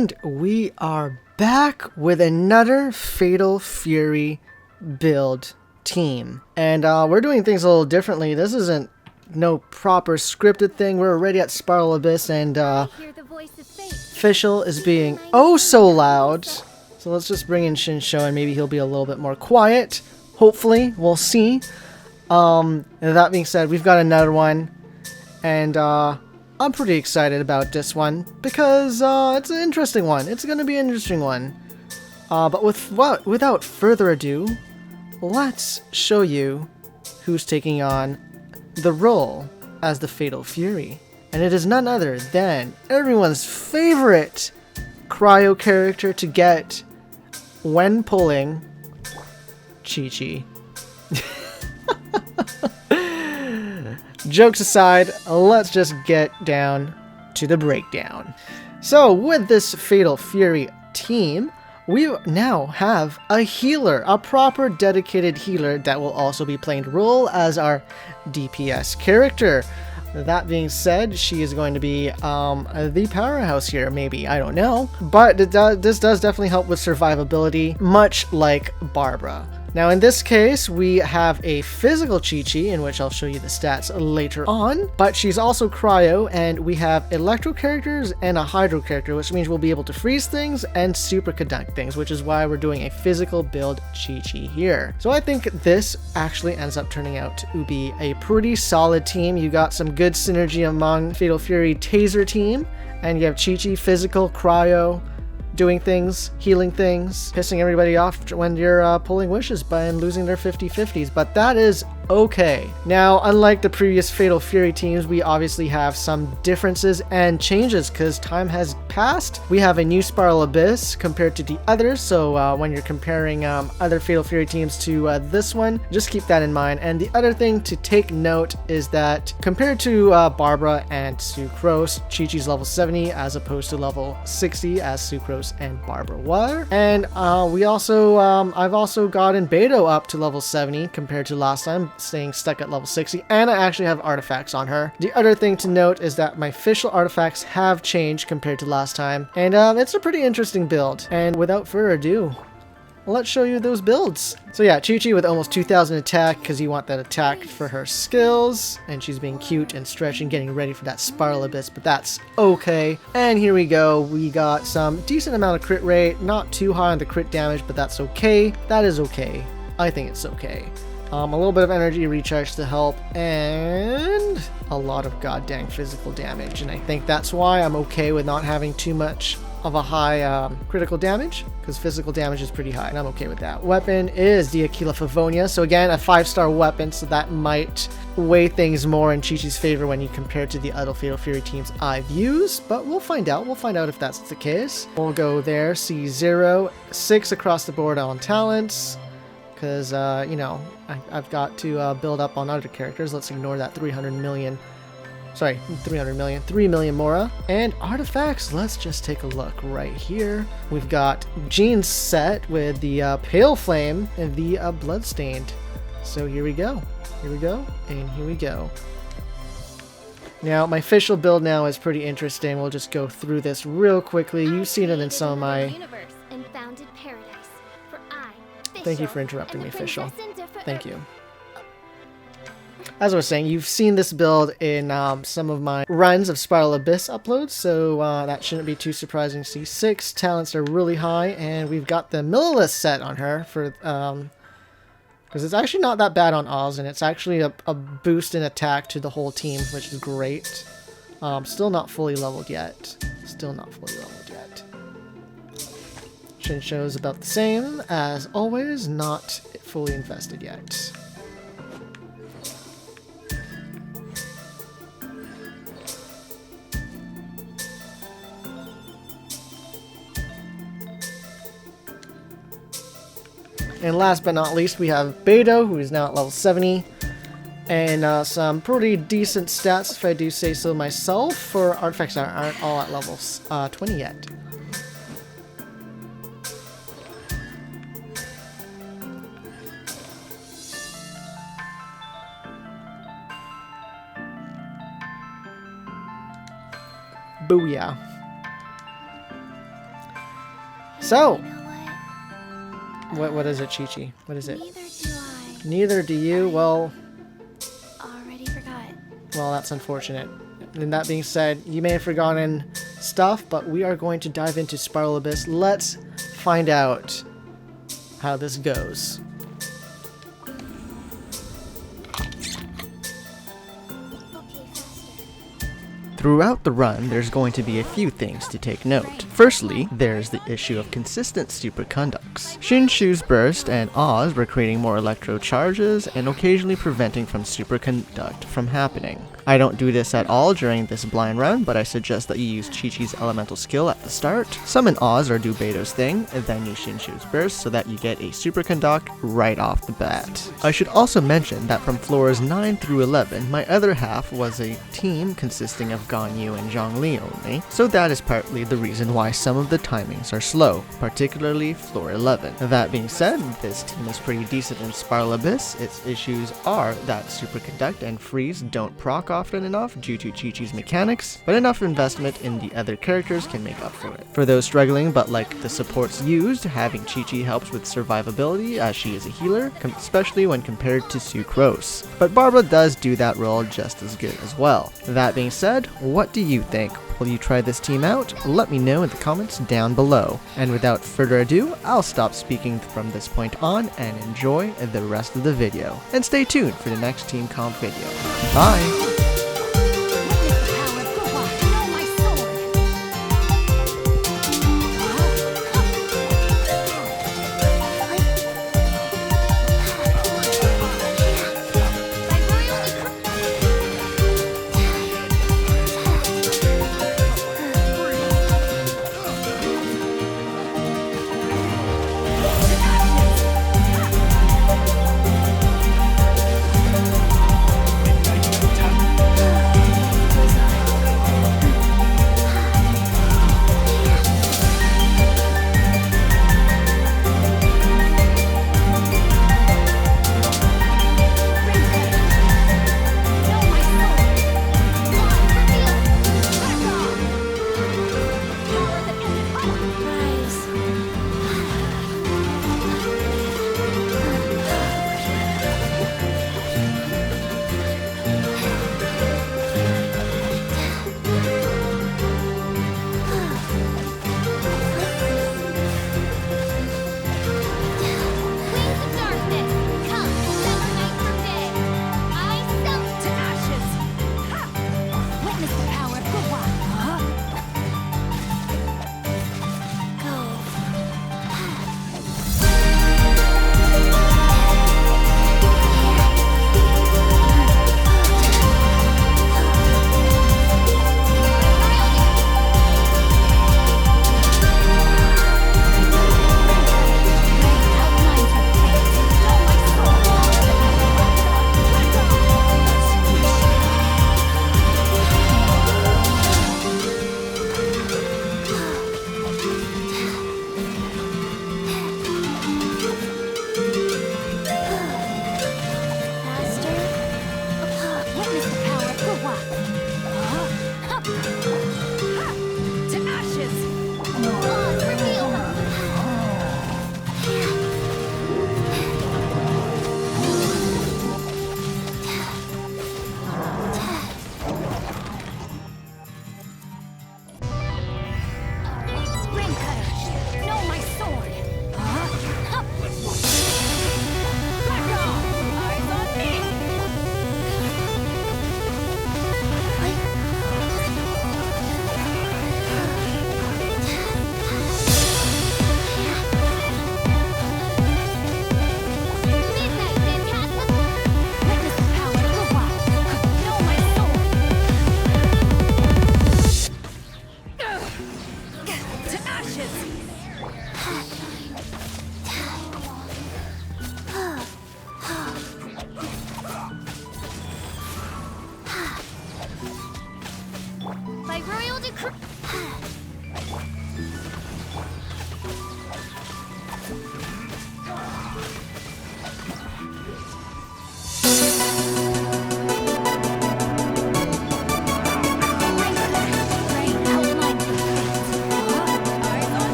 And we are back with another Fatal Fury build team. And we're doing things a little differently. This isn't no proper scripted thing. We're already at Spiral Abyss, and Fischl is being oh so loud. So let's just bring in Shinsho and maybe he'll be a little bit more quiet. Hopefully, we'll see. And that being said, we've got another one. And I'm pretty excited about this one because it's an interesting one. It's going to be an interesting one. But without further ado, let's show you who's taking on the role as the Fatal Fury. And it is none other than everyone's favorite cryo character to get when pulling QIQI. Jokes aside, let's just get down to the breakdown. So with this Fatal Fury team, we now have a healer, a proper dedicated healer that will also be playing the role as our DPS character. That being said, she is going to be the powerhouse here, maybe, I don't know. But this does definitely help with survivability, much like Barbara. Now in this case, we have a physical QIQI, in which I'll show you the stats later on, but she's also cryo, and we have electro characters and a hydro character, which means we'll be able to freeze things and superconduct things, which is why we're doing a physical build QIQI here. So I think this actually ends up turning out to be a pretty solid team. You got some good synergy among Fatal Fury Taser team, and you have QIQI, physical, cryo, doing things, healing things, pissing everybody off when you're pulling wishes and losing their 50-50s, but that is okay. Now, unlike the previous Fatal Fury teams, we obviously have some differences and changes because time has passed. We have a new Spiral Abyss compared to the others, so when you're comparing other Fatal Fury teams to this one, just keep that in mind. And the other thing to take note is that compared to Barbara and Sucrose, QIQI's level 70 as opposed to level 60 as Sucrose and Barbara were. And I've also gotten Beto up to level 70 compared to last time, staying stuck at level 60, and I actually have artifacts on her. The other thing to note is that my Fischl artifacts have changed compared to last time, and it's a pretty interesting build. And without further ado, let's show you those builds. So yeah, QIQI with almost 2,000 attack because you want that attack for her skills, and she's being cute and stretching, getting ready for that Spiral Abyss, but that's okay. And here we go, we got some decent amount of crit rate, not too high on the crit damage, but that's okay. That is okay. I think it's okay. A little bit of energy recharge to help, and a lot of goddamn physical damage, and I think that's why I'm okay with not having too much of a high critical damage, because physical damage is pretty high, and I'm okay with that. Weapon is the Aquila Favonia, so again, a 5-star weapon, so that might weigh things more in QIQI's favor when you compare to the other Fatal Fury teams I've used, but we'll find out. We'll find out if that's the case. We'll go there, C0, 6 across the board on talents, because, you know, I've got to build up on other characters. Let's ignore that 3 million Mora. And artifacts, let's just take a look right here. We've got Jean's set with the Pale Flame and the Bloodstained. So here we go. Here we go, and here we go. Now, my Fischl build now is pretty interesting. We'll just go through this real quickly. You've seen it in some of my... Thank you for interrupting me, Fischl. Thank you. As I was saying, you've seen this build in some of my runs of Spiral Abyss uploads, so that shouldn't be too surprising to see. 6 talents are really high, and we've got the Mililis set on her for because it's actually not that bad on Oz, and it's actually a boost in attack to the whole team, which is great. Still not fully leveled yet. Still not fully leveled yet. Shinsho is about the same as always, not fully invested yet. And last but not least, we have Beto, who is now at level 70, and some pretty decent stats, if I do say so myself, for artifacts that aren't all at levels 20 yet. Booyah. So, You know what is it, QIQI? What is it? Neither do I. Neither do you. Well, Already forgot. well, that's unfortunate. And that being said, you may have forgotten stuff, but we are going to dive into Spiral Abyss. Let's find out how this goes. Okay, faster. Throughout the run, there's going to be a few things to take note. Firstly, there's the issue of consistent superconducts. Shinshu's burst and Oz were creating more electro charges and occasionally preventing from superconduct from happening. I don't do this at all during this blind run, but I suggest that you use QIQI's elemental skill at the start, summon Oz or do Beto's thing, and then use Shinshu's burst so that you get a superconduct right off the bat. I should also mention that from floors 9 through 11, my other half was a team consisting of Ganyu and Zhongli only, so that is partly the reason why some of the timings are slow, particularly floor 11. That being said, this team is pretty decent in Spiral Abyss. Its issues are that superconduct and freeze don't proc often enough due to QIQI's mechanics, but enough investment in the other characters can make up for it. For those struggling but like the supports used, having QIQI helps with survivability as she is a healer, especially when compared to Sucrose. But Barbara does do that role just as good as well. That being said, what do you think? Will you try this team out? Let me know in the comments down below. And without further ado, I'll stop speaking from this point on and enjoy the rest of the video. And stay tuned for the next team comp video. Bye!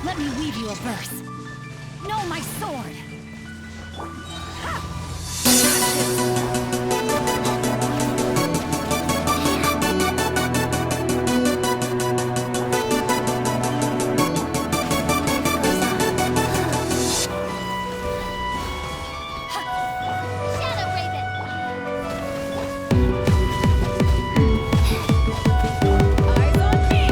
Let me weave you a verse. Know my sword. Shadow Raven. Eyes on me.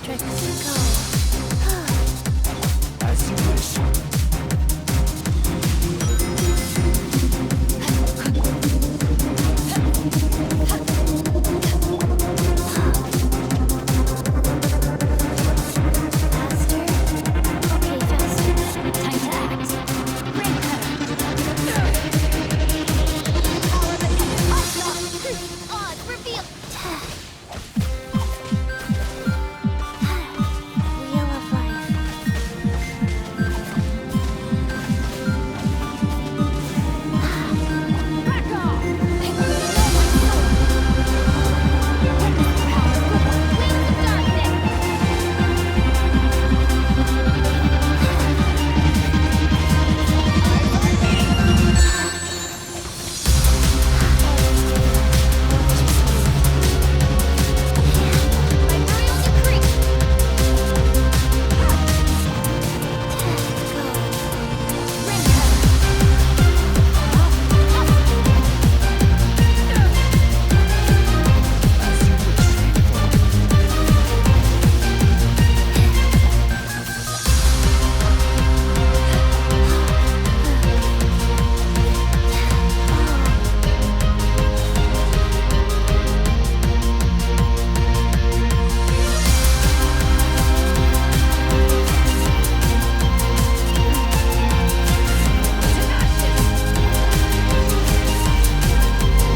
matrix. Go. Faster. Okay, faster. Time to act. Rain cutter. Odds reveal. Wheel of life. Back off! Wings of darkness. Imperial decree. Rain cutter.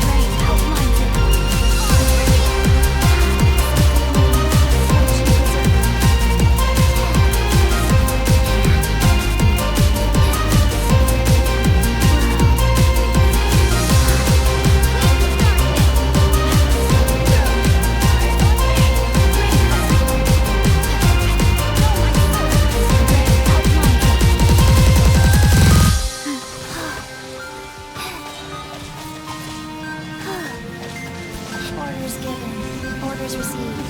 Rain outlines it. Orders given. Orders received.